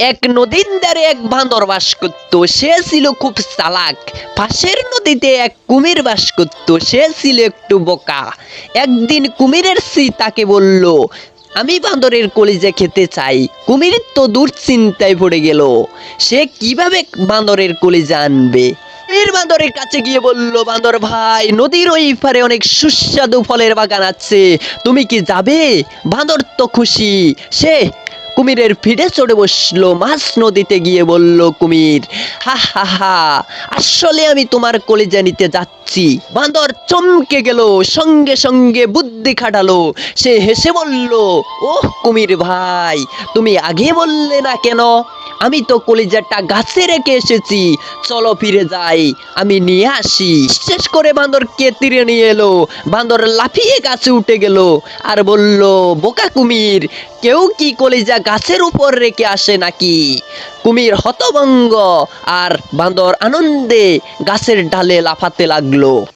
এক নদীর ধারে এক বান্দর বাস করত। সে ছিল খুব চালাক। পাশের নদীতে এক কুমির বাস করত। সে ছিল একটু বোকা। একদিন কুমিরের স্ত্রী তাকে বলল, আমি বান্দরের কলিজা খেতে চাই। কুমির তো দুশ্চিন্তায় পড়ে গেল, সে কিভাবে বান্দরের কলিজা আনবে। বান্দরের কাছে গিয়ে বলল, বান্দর ভাই, নদীর ওই পারে অনেক সুস্বাদু ফলের বাগান আছে, তুমি কি যাবে? বান্দর তো খুশি, সে কুমিরের পিঠে চড়ে বসলো। মাছ নদীতে গিয়ে বলল কুমির, হা হা হা, আসলে আমি তোমার কলিজা নিতে যাচ্ছি। বান্দর চমকে গেল, সঙ্গে সঙ্গে বুদ্ধি খাটালো। সে হেসে বলল, ওহ কুমির ভাই, তুমি আগে বললে না কেন? আমি তো কলিজাটা গাছে রেখে এসেছি, চলো ফিরে যাই, আমি নিয়ে আসি। শেষ করে বান্দরকে তীরে নিয়ে এলো। বান্দর লাফিয়ে গাছে উঠে গেল আর বলল, বোকা কুমির, কেউ কি কলিজা গাছের উপর রেখে আসে নাকি? কুমির হতভম্ব আর বান্দর আনন্দে গাছের ডালে লাফাতে লাগলো।